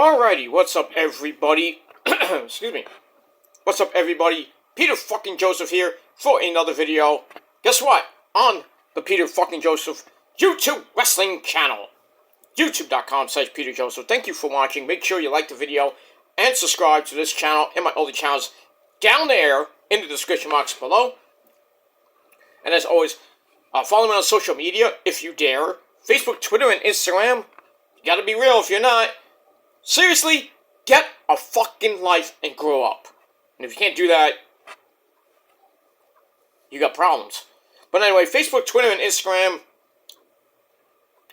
Alrighty, what's up everybody? Excuse me. What's up everybody? Peter fucking Joseph here for another video. Guess what? On the Peter fucking Joseph YouTube wrestling channel. YouTube.com/Peter Joseph. Thank you for watching. Make sure you like the video and subscribe to this channel and my other channels down there in the description box below. And as always, follow me on social media if you dare. Facebook, Twitter, and Instagram. You gotta be real if you're not. Seriously, get a fucking life and grow up. And if you can't do that, you got problems. But anyway, Facebook, Twitter, and Instagram.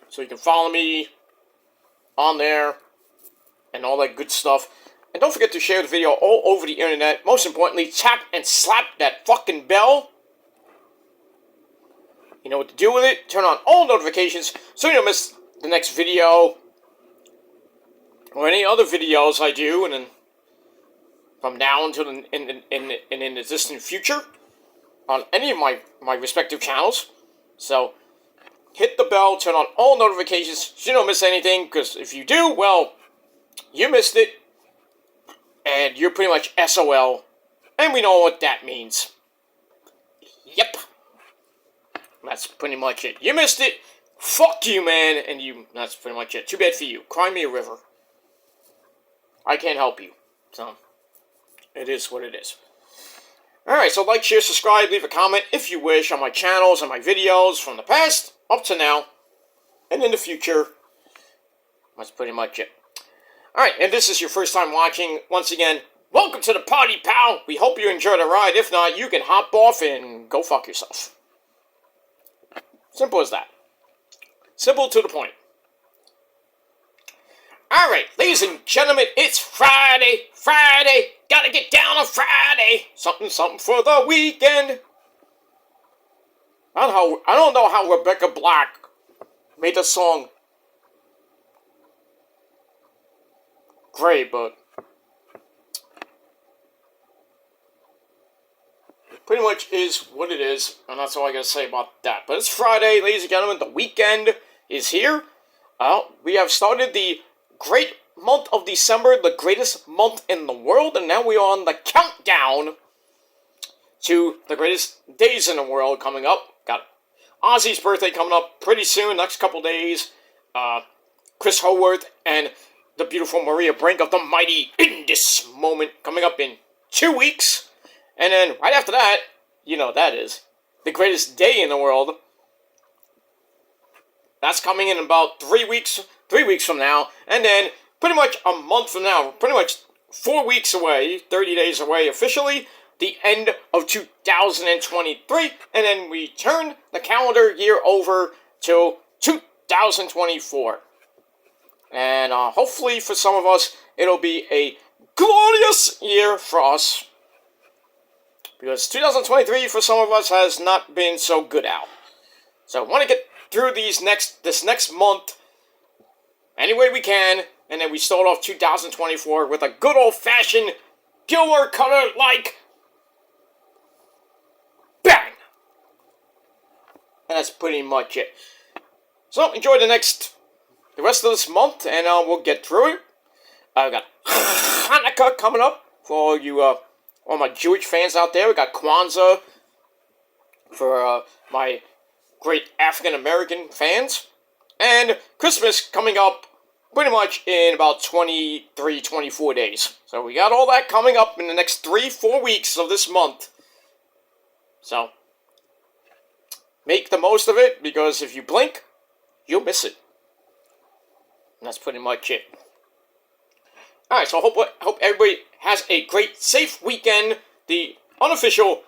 So you can follow me on there and all that good stuff. And don't forget to share the video all over the internet. Most importantly, tap and slap that fucking bell. You know what to do with it. Turn on all notifications so you don't miss the next video or any other videos I do, and then from now until in the distant future on any of my respective channels. So hit the bell, turn on all notifications so you don't miss anything, because if you do, well, you missed it, and you're pretty much SOL, and we know what that means. Yep. That's pretty much it. You missed it. Fuck you, man. And that's pretty much it. Too bad for you. Cry me a river. I can't help you. So, it is what it is. Alright, so like, share, subscribe, leave a comment if you wish on my channels and my videos from the past up to now and in the future. That's pretty much it. Alright, and this is your first time watching. Once again, welcome to the party, pal. We hope you enjoy the ride. If not, you can hop off and go fuck yourself. Simple as that. Simple to the point. Alright, ladies and gentlemen, it's Friday. Friday. Gotta get down on Friday. Something for the weekend. I don't know how Rebecca Black made the song great, but pretty much is what it is, and that's all I gotta say about that. But it's Friday, ladies and gentlemen. The weekend is here. We have started the great month of December, the greatest month in the world, and now we are on the countdown to the greatest days in the world coming up. Got Ozzy's birthday coming up pretty soon, next couple days. Chris Howarth and the beautiful Maria Brink of the Mighty In This Moment coming up in 2 weeks. And then right after that, you know what that is, the greatest day in the world. That's coming in about 3 weeks from now. And then pretty much a month from now, pretty much 4 weeks away, 30 days away officially, the end of 2023. And then we turn the calendar year over to 2024. And hopefully for some of us, it'll be a glorious year for us. Because 2023 for some of us has not been so good out. So I want to get through this next month any way we can, and then we start off 2024 with a good old-fashioned Gilmore Color-like bang! And that's pretty much it. So enjoy the rest of this month, and we'll get through it. I've got Hanukkah coming up for all you all my Jewish fans out there. We got Kwanzaa for my great African-American fans. And Christmas coming up pretty much in about 23, 24 days. So we got all that coming up in the next 3-4 weeks of this month. So make the most of it, because if you blink, you'll miss it. And that's pretty much it. Alright, so I hope everybody has a great, safe weekend. The unofficial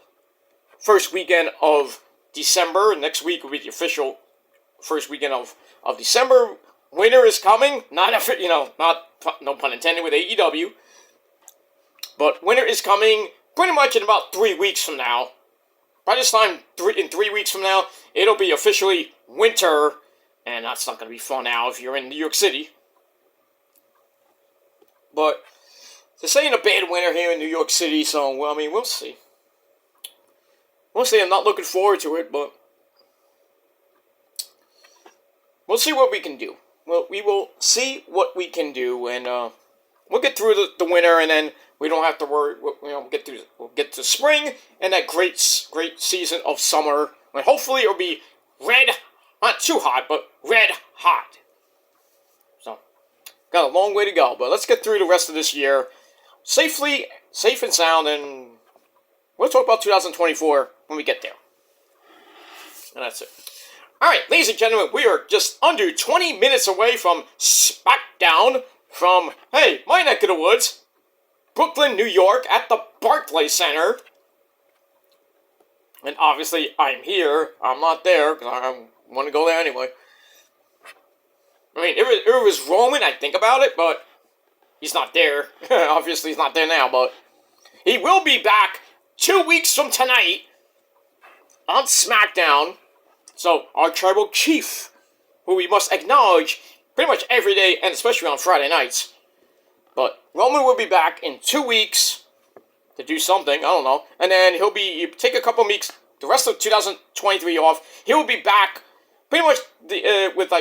first weekend of December. Next week will be the official first weekend of December. Winter is coming. No pun intended with AEW. But winter is coming pretty much in about 3 weeks from now. By this time, in 3 weeks from now, it'll be officially winter. And that's not going to be fun now if you're in New York City. But this ain't a bad winter here in New York City, so, well, I mean, we'll see. We'll see. I'm not looking forward to it, but we'll see what we can do. Well, we will see what we can do, and we'll get through the winter, and then we don't have to worry. We'll get to spring and that great season of summer. And hopefully it'll be red, not too hot, but red hot. So, got a long way to go, but let's get through the rest of this year safe and sound, and we'll talk about 2024 when we get there. And that's it. Alright, ladies and gentlemen, we are just under 20 minutes away from SmackDown from, hey, my neck of the woods, Brooklyn, New York, at the Barclays Center. And obviously, I'm here. I'm not there, because I want to go there anyway. I mean, if it was Roman, I'd think about it, but he's not there. Obviously, he's not there now, but he will be back 2 weeks from tonight on SmackDown. So, our tribal chief, who we must acknowledge pretty much every day, and especially on Friday nights. But Roman will be back in 2 weeks to do something, I don't know. And then he'll take a couple weeks, the rest of 2023 off. He'll be back pretty much with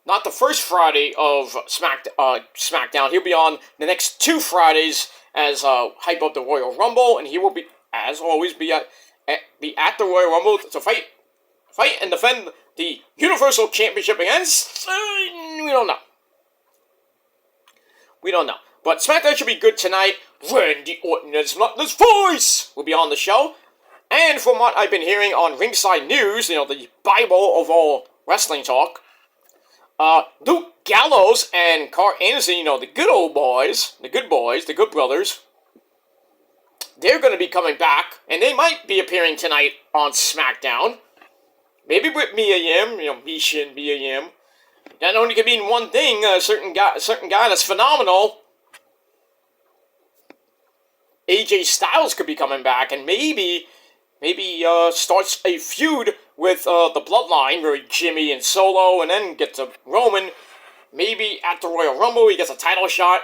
not the first Friday of SmackDown. He'll be on the next 2 Fridays as hype up the Royal Rumble, and he will be, as always, be at the Royal Rumble to fight and defend the Universal Championship against, we don't know. But SmackDown should be good tonight. Randy Orton as Muttley's voice will be on the show. And from what I've been hearing on Ringside News, the Bible of all wrestling talk, Luke Gallows and Carl Anderson, the good old boys, the good brothers, they're going to be coming back, and they might be appearing tonight on SmackDown. Maybe with Mia Yim, Misha and Mia Yim. That only could mean one thing, a certain guy that's phenomenal. AJ Styles could be coming back, and maybe starts a feud with the Bloodline, where Jimmy and Solo, and then get to Roman. Maybe at the Royal Rumble, he gets a title shot,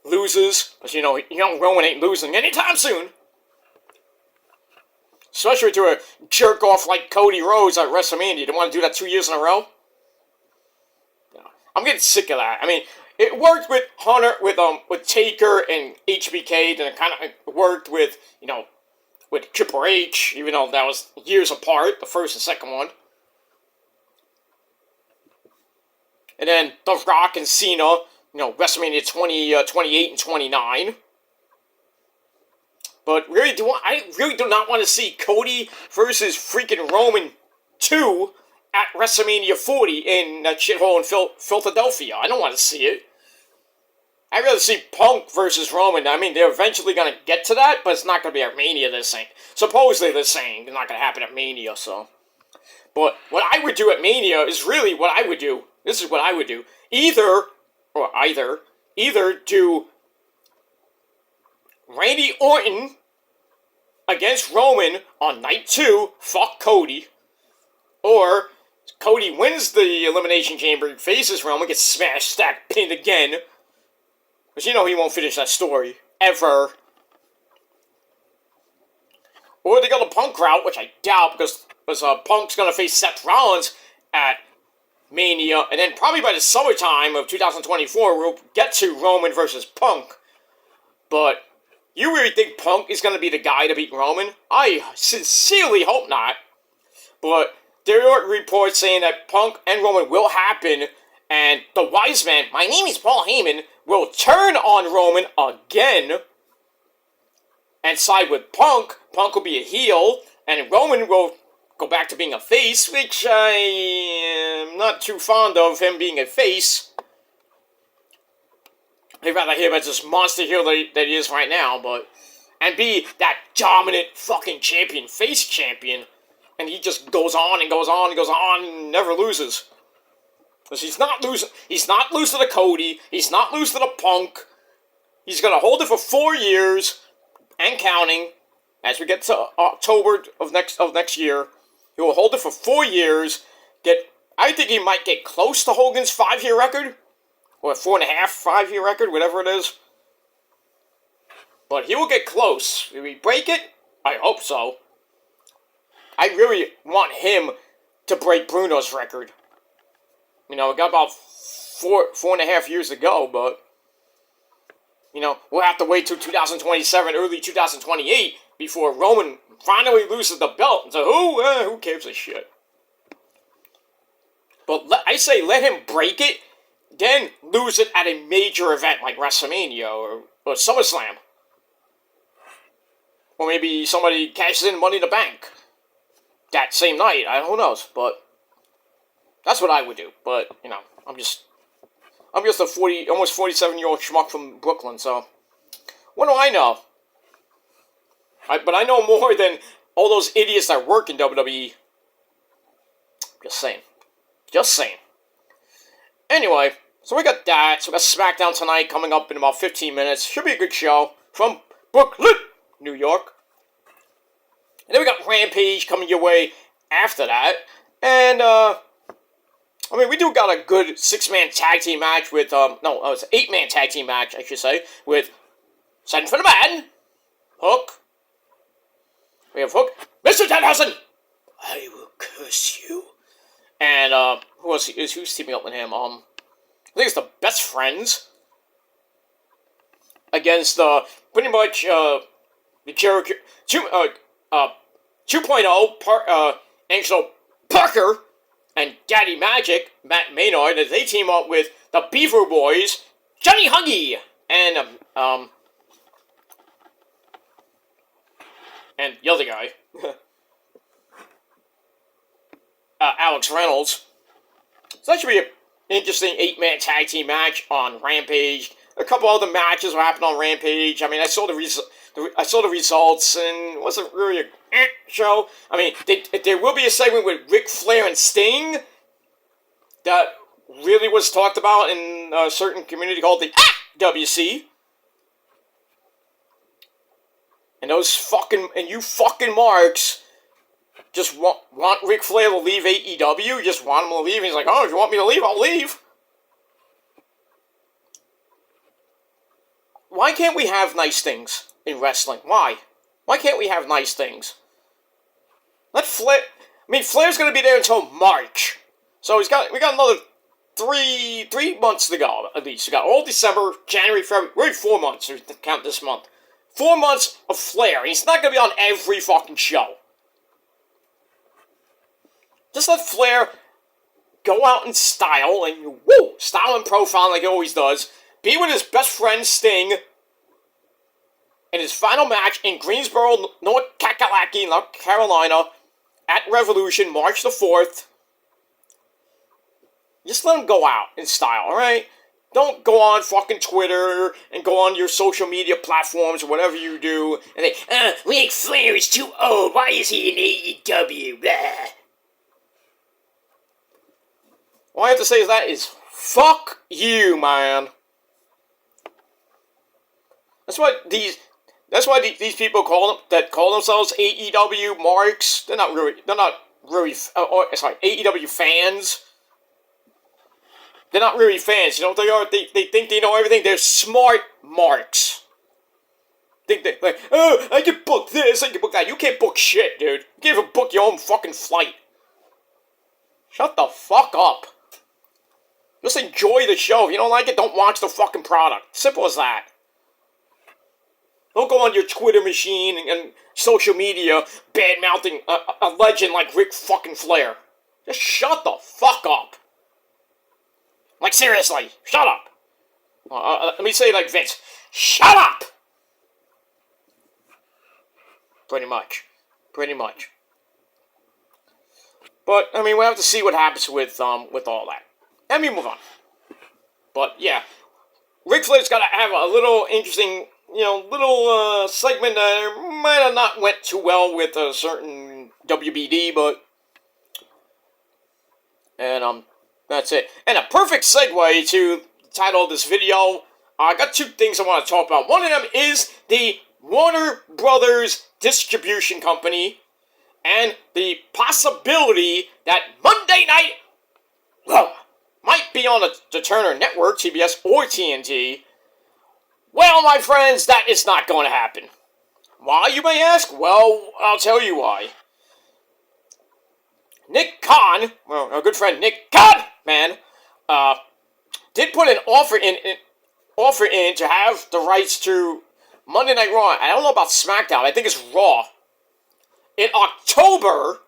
loses, because young Roman ain't losing anytime soon. Especially to a jerk-off like Cody Rhodes at WrestleMania. You don't want to do that 2 years in a row? No. I'm getting sick of that. I mean, it worked with Hunter, with Taker and HBK, and it kind of worked with, with Triple H, even though that was years apart, the first and second one. And then The Rock and Cena, WrestleMania 28 and 29. But I really do not want to see Cody versus freaking Roman 2 at WrestleMania 40 in that shithole in Philadelphia. I don't want to see it. I'd rather see Punk versus Roman. I mean, they're eventually going to get to that, but it's not going to be at Mania, they're saying. Supposedly they're saying it's not going to happen at Mania, so. But what I would do at Mania is really what I would do. This is what I would do. Either do Randy Orton against Roman on night 2, fuck Cody, or Cody wins the Elimination Chamber, faces Roman, gets smashed, stacked, pinned again, because he won't finish that story, ever. Or they go the Punk route, which I doubt, because Punk's going to face Seth Rollins at Mania, and then probably by the summertime of 2024, we'll get to Roman versus Punk. But you really think Punk is going to be the guy to beat Roman? I sincerely hope not. But there are reports saying that Punk and Roman will happen, and the wise man, my name is Paul Heyman, will turn on Roman again and side with Punk. Punk will be a heel, and Roman will go back to being a face, which I am not too fond of him being a face. I'd rather him as this monster heel that he is right now, and be that dominant fucking champion, face champion, and he just goes on and goes on and goes on and never loses. Because he's not losing to Cody, he's not losing to Punk. He's gonna hold it for 4 years and counting. As we get to October of next year, he will hold it for 4 years. I think he might get close to Hogan's 5-year record, or a 4.5, 5-year record, whatever it is. But he will get close. Will he break it? I hope so. I really want him to break Bruno's record. We got about four and a half years ago, but we'll have to wait till 2027, early 2028 before Roman finally loses the belt. So who gives a shit? But I say let him break it, then lose it at a major event like WrestleMania or SummerSlam. Or maybe somebody cashes in Money in the Bank that same night. Who knows? But that's what I would do. But, I'm just a almost 47-year-old schmuck from Brooklyn, so what do I know? But I know more than all those idiots that work in WWE. Just saying. Anyway, so we got that. So we got SmackDown tonight coming up in about 15 minutes. Should be a good show from Brooklyn, New York. And then we got Rampage coming your way after that. And, we do got a good 6-man tag team match with, it's an 8-man tag team match, I should say, with Send for the Man, Hook. We have Hook, Mr. Danhausen, I will curse you. And, who's teaming up with him? I think it's the Best Friends against, pretty much, the Jericho, 2.0, Angelo Parker and Daddy Magic, Matt Maynard, as they team up with the Beaver Boys, Johnny Huggy, and the other guy, Alex Reynolds. So that should be an interesting 8-man tag team match on Rampage. A couple other matches will happen on Rampage. I saw the results, and it wasn't really a show. There will be a segment with Ric Flair and Sting that really was talked about in a certain community called the WC. And you fucking marks just want Ric Flair to leave AEW. You just want him to leave. And he's like, oh, if you want me to leave, I'll leave. Why can't we have nice things in wrestling? Why? Why can't we have nice things? Let Flair... Flair's going to be there until March. So we got another three months to go, at least. We got all December, January, February... We're 4 months, to count this month. 4 months of Flair, and he's not going to be on every fucking show. Just let Flair go out in style, and style and profile like he always does. Be with his best friend, Sting, in his final match in Greensboro, North Carolina, at Revolution, March the 4th. Just let him go out in style, alright? Don't go on fucking Twitter and go on your social media platforms or whatever you do and say, Ric Flair is too old, why is he in AEW? Blah. All I have to say is fuck you, man. That's why these people call themselves AEW marks. They're not really AEW fans. They're not really fans. You know what they are? They think they know everything. They're smart marks. Think they I can book this, I can book that. You can't book shit, dude. You can't even book your own fucking flight. Shut the fuck up. Just enjoy the show. If you don't like it, don't watch the fucking product. Simple as that. Don't go on your Twitter machine and social media bad-mouthing a legend like Ric fucking Flair. Just shut the fuck up. Like, seriously, shut up. Let me say it like Vince. Shut up! Pretty much. But, we'll have to see what happens with all that. Let me move on. But, yeah. Ric Flair's got to have a little interesting... segment that might have not went too well with a certain WBD, but... And, that's it. And a perfect segue to the title of this video. I got 2 things I want to talk about. One of them is the Warner Brothers Distribution Company, and the possibility that Monday night, might be on the Turner Network, TBS, or TNT. Well, my friends, that is not going to happen. Why, you may ask? Well, I'll tell you why. Nick Khan, our good friend Nick Khan, man, put an offer in to have the rights to Monday Night Raw. I don't know about SmackDown. I think it's Raw. In October,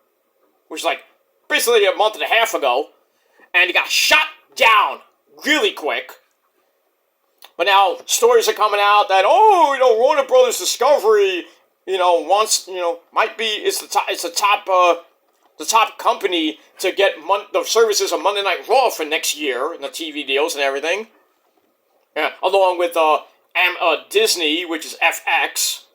which is like basically a month and a half ago, and it got shot down really quick. But now stories are coming out that Warner Brothers Discovery, it's the top company to get the services of Monday Night Raw for next year and the TV deals and everything. Yeah, along with Disney, which is FX,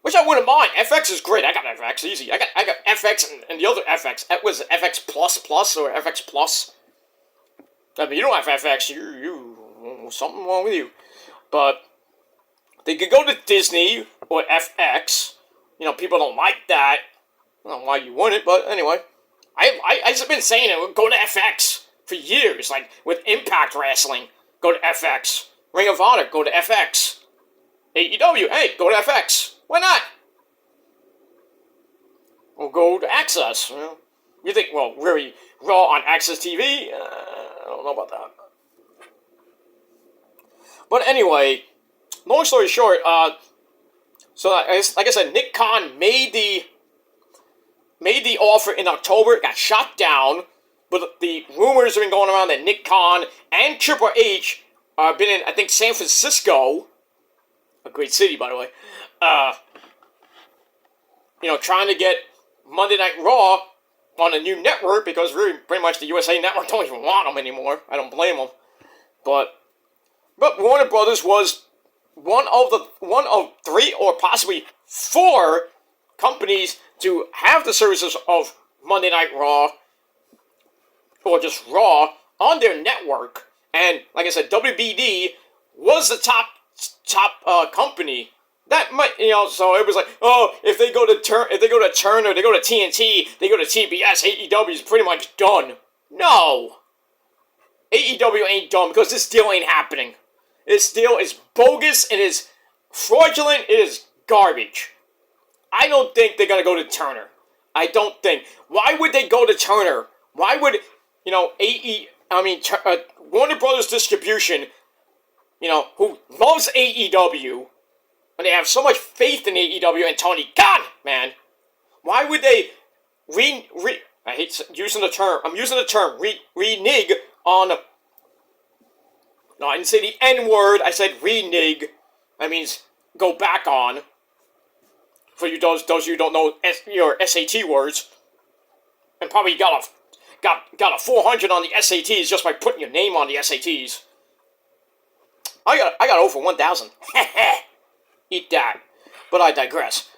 which I wouldn't mind. FX is great. I got FX easy. I got FX and the other FX. Was it FX Plus or FX Plus? I mean, you don't have FX. You something wrong with you. But they could go to Disney or FX. People don't like that. I don't know why you wouldn't, but anyway. I just been saying it. Go to FX for years. Like with Impact Wrestling, go to FX. Ring of Honor, go to FX. AEW, hey, go to FX. Why not? Or go to Access. You think, really, Raw on Access TV? I don't know about that. But anyway, long story short, so like I said, Nick Khan made the offer in October. It got shot down, but the rumors have been going around that Nick Khan and Triple H have been in, I think, San Francisco, a great city, by the way, trying to get Monday Night Raw on a new network because really, pretty much the USA Network don't even want them anymore. I don't blame them, but Warner Brothers was one of 3 or possibly 4 companies to have the services of Monday Night Raw or just Raw on their network. And like I said, WBD was the top company. That might, so it was like, if they go to Turner, they go to TNT, they go to TBS, AEW is pretty much done. No, AEW ain't done because this deal ain't happening. This deal is bogus. It is fraudulent. It is garbage. I don't think they're gonna go to Turner. I don't think. Why would they go to Turner? Why would Warner Brothers Distribution, who loves AEW, and they have so much faith in AEW and Tony Khan, man. Why would they I hate using the term. I'm using the term renege on. No, I didn't say the N word. I said renege. That means go back on. For you those of you who don't know your SAT words, and probably got a 400 on the SATs just by putting your name on the SATs. I got over 1,000. Eat that. But I digress.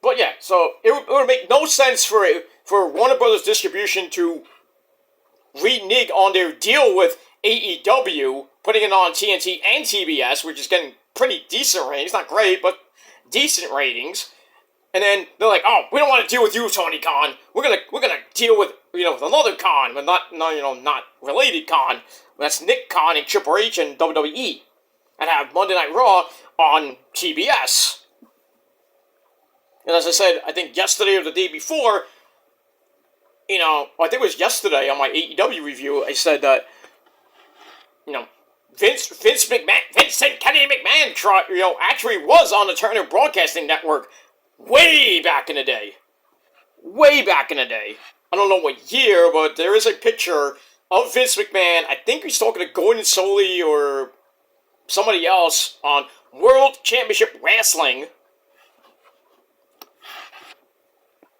But yeah, so it would make no sense for Warner Brothers Distribution to renege on their deal with AEW, putting it on TNT and TBS, which is getting pretty decent ratings. Not great, but decent ratings. And then they're like, we don't want to deal with you, Tony Khan. We're gonna deal with with another Khan, but not related Khan. That's Nick Khan and Triple H and WWE, and have Monday Night Raw on TBS. And as I said, I think yesterday or the day before, I think it was yesterday on my AEW review, I said that, Vincent Kennedy McMahon, actually was on the Turner Broadcasting Network way back in the day. Way back in the day. I don't know what year, but there is a picture of Vince McMahon. I think he's talking to Gordon Soley or somebody else on World Championship Wrestling.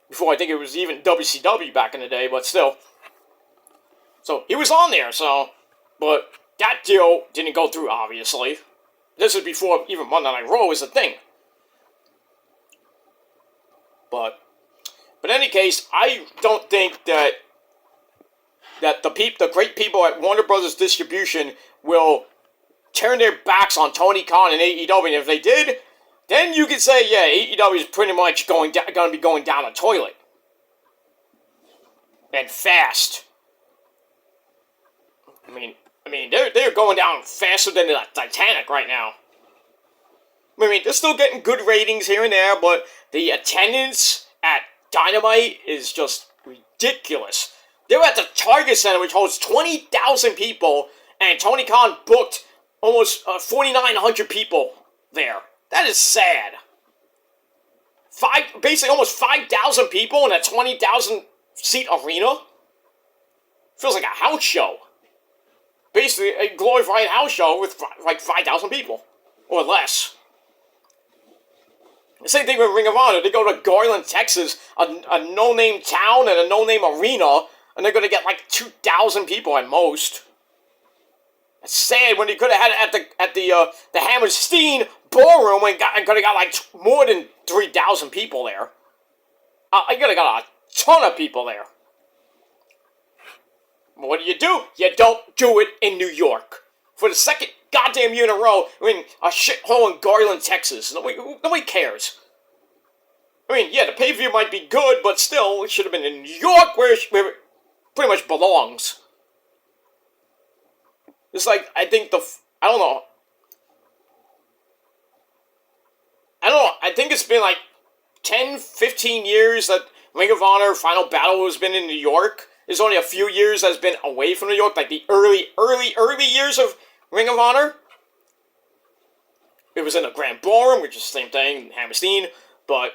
Before I think it was even WCW back in the day, but still. So he was on there, but that deal didn't go through, obviously. This is before even Monday Night Raw was a thing. But in any case, I don't think that the great people at Warner Brothers Distribution will turn their backs on Tony Khan and AEW. And if they did, then you could say, yeah, AEW is pretty much going to be going down the toilet. And fast. I mean, they're going down faster than the Titanic right now. I mean, they're still getting good ratings here and there, but the attendance at Dynamite is just ridiculous. They were at the Target Center, which holds 20,000 people, and Tony Khan booked almost 4,900 people there. That is sad. Basically almost 5,000 people in a 20,000 seat arena. Feels like a house show. Basically a glorified house show with like 5,000 people or less. The same thing with Ring of Honor. They go to Garland, Texas, a no-name town and a no-name arena, and they're going to get like 2,000 people at most. It's sad when you could have had it at the Hammerstein Ballroom and could have got like more than 3,000 people there. I could have got a ton of people there. What do? You don't do it in New York. For the second goddamn year in a row, I mean, a shithole in Garland, Texas. Nobody cares. I mean, yeah, the pay-per-view might be good, but still, it should have been in New York where it pretty much belongs. It's like, I think I don't know, I think it's been like 10, 15 years that Ring of Honor Final Battle has been in New York. There's only a few years that's been away from New York, like the early years of Ring of Honor. It was in the Grand Ballroom, which is the same thing, Hammerstein, but,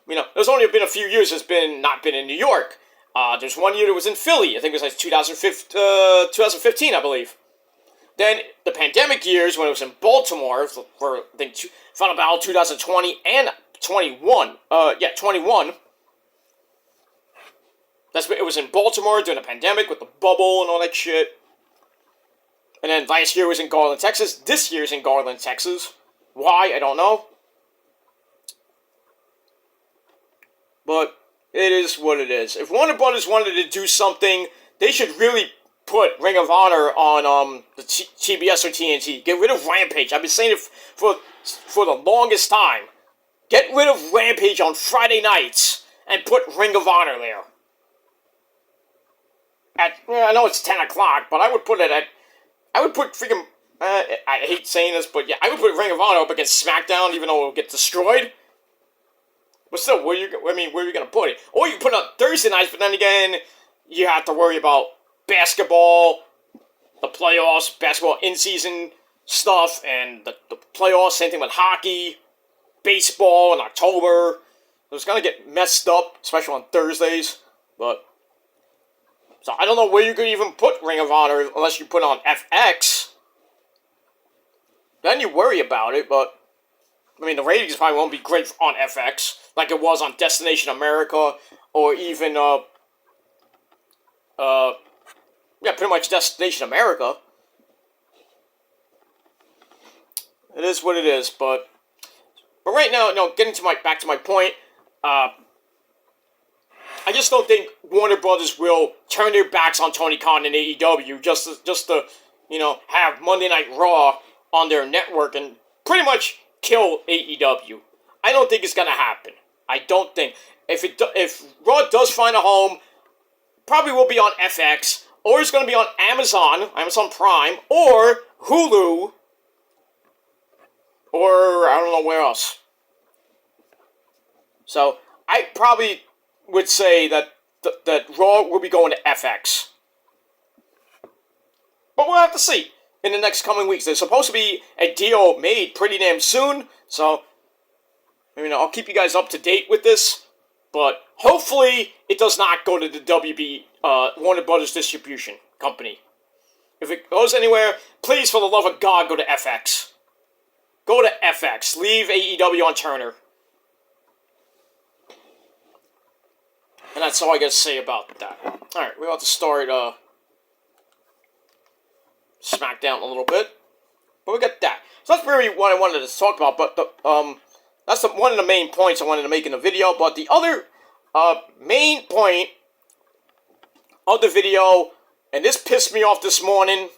you know, there's only been a few years that's not been in New York. There's one year that was in Philly, I think it was like 2015, I believe. Then, the pandemic years, when it was in Baltimore, for, I think, Final Battle 2020 and 21. 21. It was in Baltimore during the pandemic with the bubble and all that shit. And then last year was in Garland, Texas. This year's in Garland, Texas. Why? I don't know. But it is what it is. If Warner Brothers wanted to do something, they should really put Ring of Honor on the TBS or TNT. Get rid of Rampage. I've been saying it for the longest time. Get rid of Rampage on Friday nights and put Ring of Honor there. I know it's 10 o'clock, but I would put freaking, I hate saying this, but yeah, I would put Ring of Honor up against SmackDown, even though it'll get destroyed. But still, where are you going to put it? Or you put it on Thursday nights, but then again, you have to worry about basketball, the playoffs, basketball in-season stuff, and the playoffs, same thing with hockey, baseball in October. It's going to get messed up, especially on Thursdays, but... So I don't know where you could even put Ring of Honor unless you put on FX. Then you worry about it, but... I mean, the ratings probably won't be great on FX, like it was on Destination America, or even, pretty much Destination America. It is what it is, but right now, getting back to my point, I just don't think Warner Brothers will turn their backs on Tony Khan and AEW just to have Monday Night Raw on their network and pretty much kill AEW. I don't think it's gonna happen. I don't think. If Raw does find a home, probably will be on FX, or it's gonna be on Amazon Prime, or Hulu, or I don't know where else. So I probably would say that Raw will be going to FX. But we'll have to see in the next coming weeks. There's supposed to be a deal made pretty damn soon, so I'll keep you guys up to date with this. But hopefully it does not go to the WB Warner Brothers Distribution Company. If it goes anywhere, please, for the love of God, go to FX. Go to FX. Leave AEW on Turner. And that's all I gotta say about that. Alright, we're about to start SmackDown a little bit. But we got that. So that's really what I wanted to talk about. But that's one of the main points I wanted to make in the video. But the other main point of the video, and this pissed me off this morning.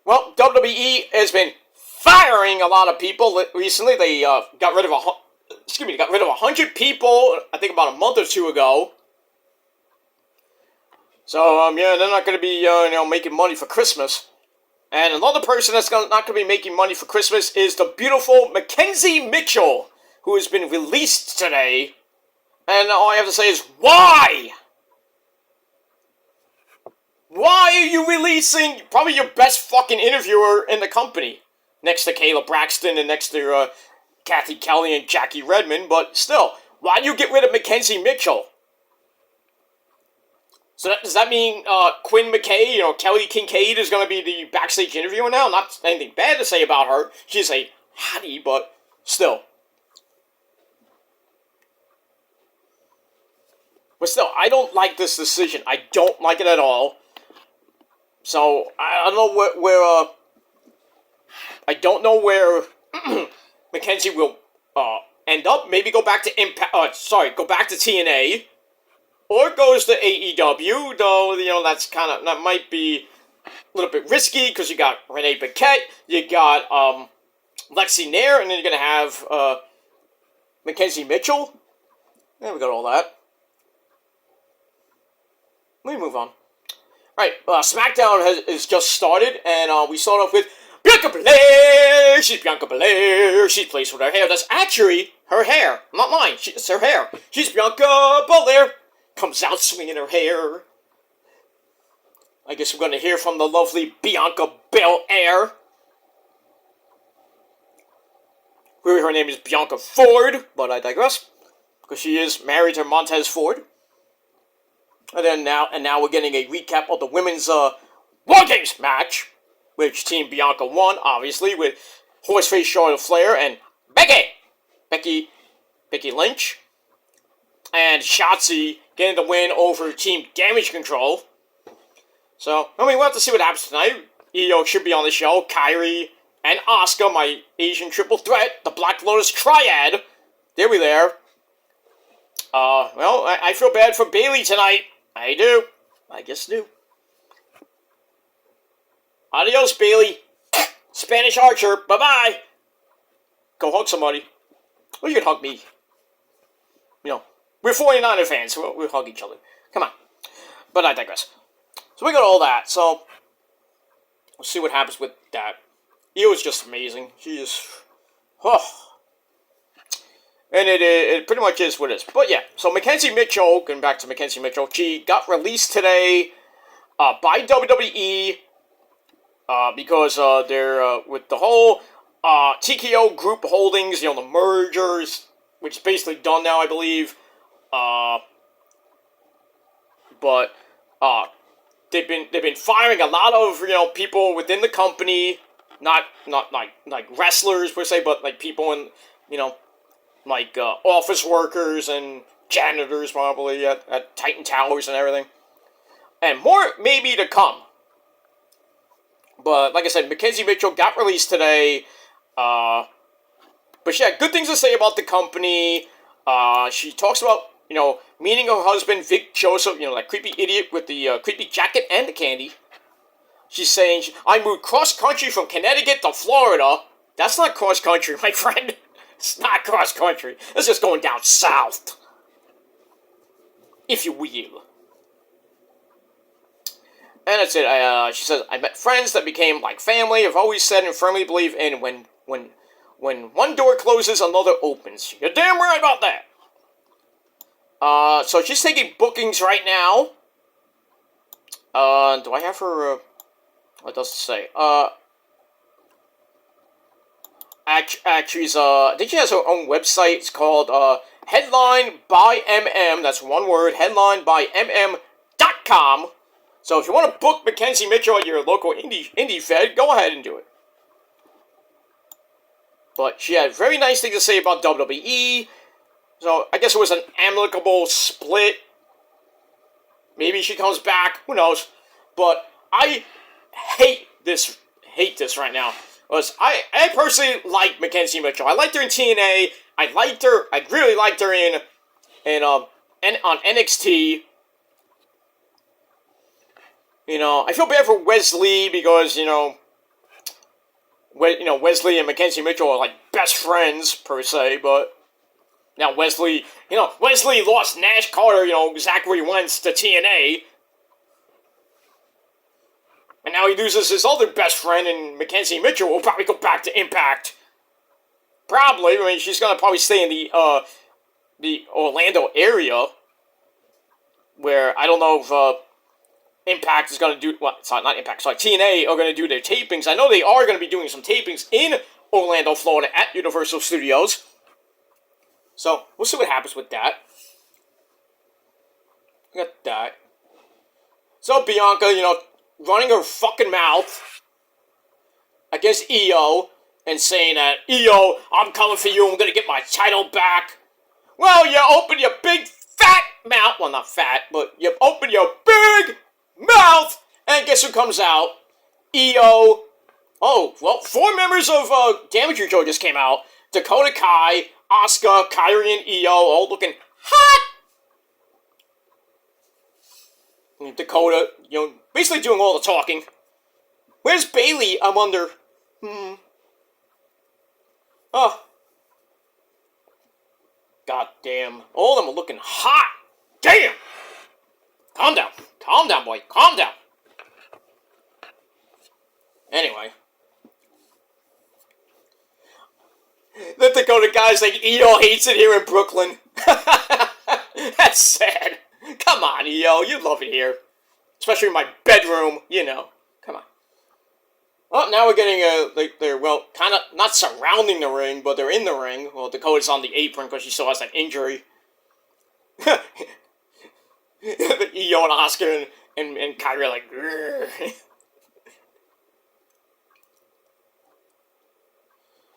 Well, WWE has been firing a lot of people recently. They got rid of 100 people, I think about a month or two ago. So, they're not going to be, making money for Christmas. And another person that's not going to be making money for Christmas is the beautiful Mckenzie Mitchell, who has been released today. And all I have to say is, why? Why are you releasing probably your best fucking interviewer in the company? Next to Kayla Braxton and next to Kathy Kelly and Jackie Redmond, but still, why do you get rid of Mckenzie Mitchell? So does that mean Quinn McKay, Kelly Kincaid is going to be the backstage interviewer now? Not anything bad to say about her. She's a hottie, but still. But still, I don't like this decision. I don't like it at all. So I don't know where I don't know where Mckenzie will end up. Maybe go back to go back to TNA, or goes to AEW. Though that might be a little bit risky because you got Renee Paquette, you got Lexi Nair, and then you're gonna have Mckenzie Mitchell. Yeah, we got all that. Let me move on. Alright, SmackDown has just started, and we start off with Bianca Belair! She's Bianca Belair! She plays with her hair. That's actually her hair, not mine. It's her hair. She's Bianca Belair! Comes out swinging her hair. I guess we're going to hear from the lovely Bianca Belair. Her name is Bianca Ford, but I digress, because she is married to Montez Ford. And now we're getting a recap of the women's War Games match, which Team Bianca won, obviously, with Horseface Charlotte Flair and Becky Lynch, and Shotzi getting the win over Team Damage Control. So, we'll have to see what happens tonight. Io should be on the show, Kairi and Asuka, my Asian triple threat, the Black Lotus Triad. They'll be there. I feel bad for Bayley tonight. I do. I just do. Adios, Bayley. Spanish Archer. Bye-bye. Go hug somebody. Or you can hug me. We're 49er fans. We'll hug each other. Come on. But I digress. So we got all that. So, we'll see what happens with that. Io is just amazing. She is... And it pretty much is what it is. But yeah, so Mckenzie Mitchell, going back to Mckenzie Mitchell, she got released today by WWE because they're with the whole TKO Group Holdings, the mergers, which is basically done now, I believe. But they've been firing a lot of people within the company, not like wrestlers per se, but like people in like office workers and janitors probably at Titan Towers and everything. And more maybe to come. But like I said, Mckenzie Mitchell got released today. But she had good things to say about the company. She talks about, meeting her husband, Vic Joseph, that creepy idiot with the creepy jacket and the candy. She's saying, I moved cross-country from Connecticut to Florida. That's not cross-country, my friend. It's not cross-country. It's just going down south. If you will. And that's it. She says, I met friends that became like family. I've always said and firmly believe in when one door closes, another opens. You're damn right about that. So she's taking bookings right now. Do I have her, what does it say? Actually, I think she has her own website. It's called Headline by MM. That's one word. Headline by MM.com. So if you want to book Mckenzie Mitchell at your local indie fed, go ahead and do it. But she had very nice things to say about WWE. So I guess it was an amicable split. Maybe she comes back. Who knows? But I hate this right now. Was I personally like Mckenzie Mitchell. I liked her in TNA. I really liked her on NXT. I feel bad for Wesley because Wesley and Mckenzie Mitchell are like best friends per se, but now Wesley lost Nash Carter, Zachary Wentz to TNA. And now he loses his other best friend, and Mckenzie Mitchell will probably go back to Impact. Probably. I mean, she's going to probably stay in the Orlando area, where I don't know if Impact is going to do, well, sorry, not Impact, sorry, TNA are going to do their tapings. I know they are going to be doing some tapings in Orlando, Florida at Universal Studios. So, we'll see what happens with that. Got that. So, Bianca, running her fucking mouth against Io and saying that, Io, I'm coming for you, I'm going to get my title back. Well, you open your big fat mouth, well, not fat, but you open your big mouth, and guess who comes out? Io. Oh, well, 4 members of Damage Control just came out. Dakota Kai, Asuka, Kairi, and Io, all looking hot. And Dakota, basically doing all the talking. Where's Bayley? I wonder. Oh. God damn. All of them are looking hot. Damn. Calm down. Calm down, boy. Calm down. Anyway. The Dakota guy's like, Io hates it here in Brooklyn. That's sad. Come on, Io. You love it here. Especially in my bedroom, Come on. Well, now we're getting they're, well, kind of not surrounding the ring, but they're in the ring. Well, Dakota's on the apron because she still has that injury. Io and Asuka and Kairi are like, grrr.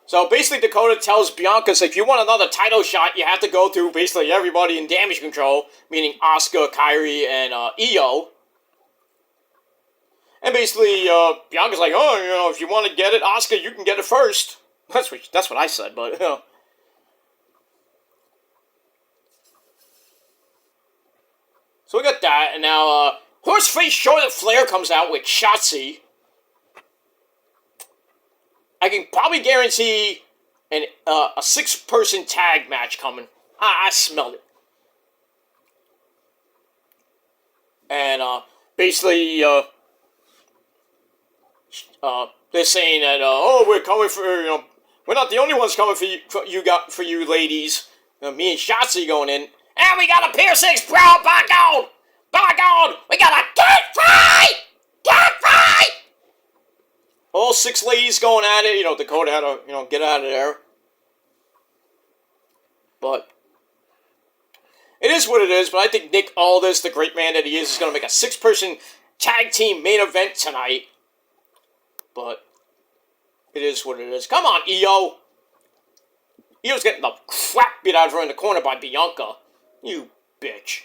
So basically Dakota tells Bianca, so if you want another title shot, you have to go through basically everybody in Damage Control, meaning Asuka, Kairi, and Io. And basically, Bianca's like, oh, if you want to get it, Asuka, you can get it first. That's what I said, but, So we got that, and now, Horseface Charlotte Flair comes out with Shotzi. I can probably guarantee a 6-person tag match coming. I smelled it. And, basically, they're saying that, we're coming for, we're not the only ones coming for you ladies. Me and Shotzi going in. And we got a piercings, bro, by God! By God! We got a cat fight! Cat fight! All 6 ladies going at it. Dakota had to, get out of there. But it is what it is. But I think Nick Aldis, the great man that he is going to make a 6-person tag team main event tonight. But it is what it is. Come on, Io. Io's getting the crap beat out of her in the corner by Bianca. You bitch.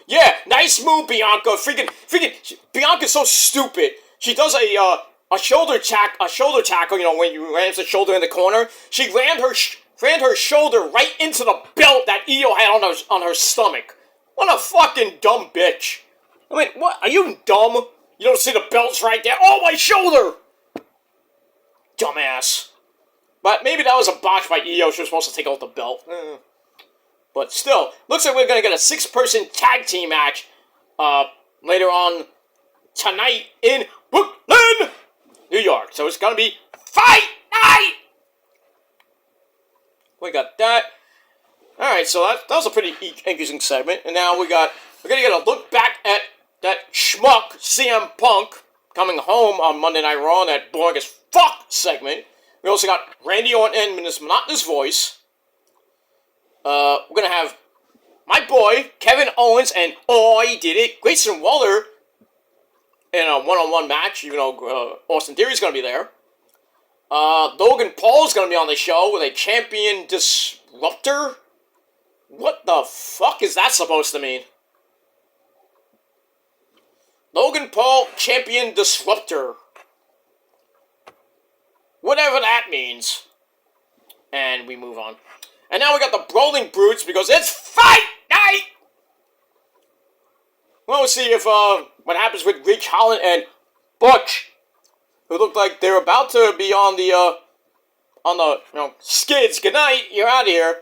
Yeah, nice move, Bianca. Freaking, Bianca's so stupid. She does a shoulder tackle, when you ram the shoulder in the corner. She rammed her shoulder right into the belt that Io had on her stomach. What a fucking dumb bitch. I mean, what? Are you dumb? You don't see the belts right there? Oh, my shoulder! Dumbass. But maybe that was a botch by Io. She was supposed to take out the belt. But still, looks like we're going to get a 6-person tag team match later on tonight in Brooklyn, New York. So it's going to be Fight Night! We got that. Alright, so that was a pretty interesting segment. And now we're going to get a look back at that schmuck CM Punk coming home on Monday Night Raw in that boring as fuck segment. We also got Randy Orton in his monotonous voice. We're going to have my boy, Kevin Owens, and he did it, Grayson Waller, in a one-on-one match, even though Austin Theory's going to be there. Logan Paul's going to be on the show with a champion disruptor. What the fuck is that supposed to mean? Logan Paul, champion disruptor. Whatever that means. And we move on. And now we got the Brawling Brutes because it's Fight Night! Well, we'll see if, what happens with Ridge Holland and Butch, who look like they're about to be on the skids. Good night, you're out of here.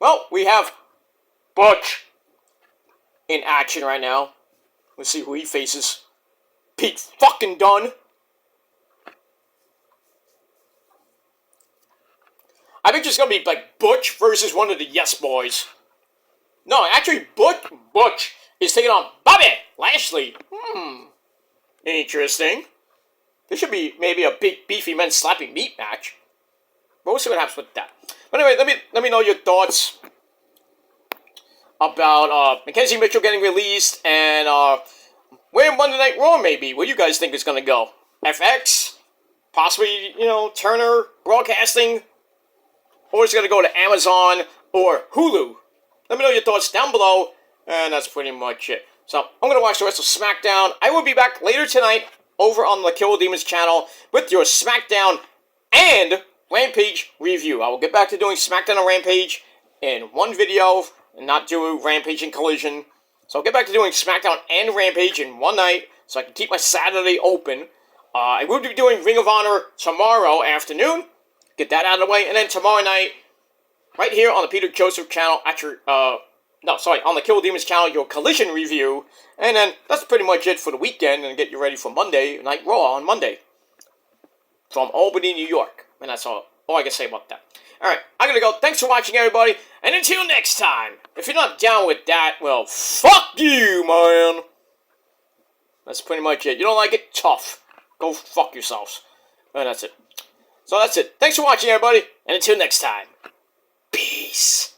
Well, we have Butch in action right now. Let's see who he faces. Pete fucking Dunne. I think it's going to be like Butch versus one of the Yes Boys. No, actually Butch is taking on Bobby Lashley. Interesting. This should be maybe a big beefy men slapping meat match. But we'll see what happens with that. But anyway, let me know your thoughts about Mckenzie Mitchell getting released and where Monday Night Raw may be. What do you guys think is going to go? FX? Possibly, Turner Broadcasting? Or is it going to go to Amazon or Hulu? Let me know your thoughts down below. And that's pretty much it. So, I'm going to watch the rest of SmackDown. I will be back later tonight over on the Kill Demons channel with your SmackDown and Rampage review. I will get back to doing SmackDown and Rampage in one video and not do Rampage and Collision. So I'll get back to doing SmackDown and Rampage in one night so I can keep my Saturday open. I will be doing Ring of Honor tomorrow afternoon. Get that out of the way. And then tomorrow night, right here on the Peter Joseph channel, on the Kill Demons channel, your Collision review. And then that's pretty much it for the weekend and get you ready for Monday Night Raw on Monday. From Albany, New York. And that's all I can say about that. Alright, I'm gonna go. Thanks for watching, everybody. And until next time, if you're not down with that, well, fuck you, man. That's pretty much it. You don't like it? Tough. Go fuck yourselves. And that's it. So that's it. Thanks for watching, everybody. And until next time, peace.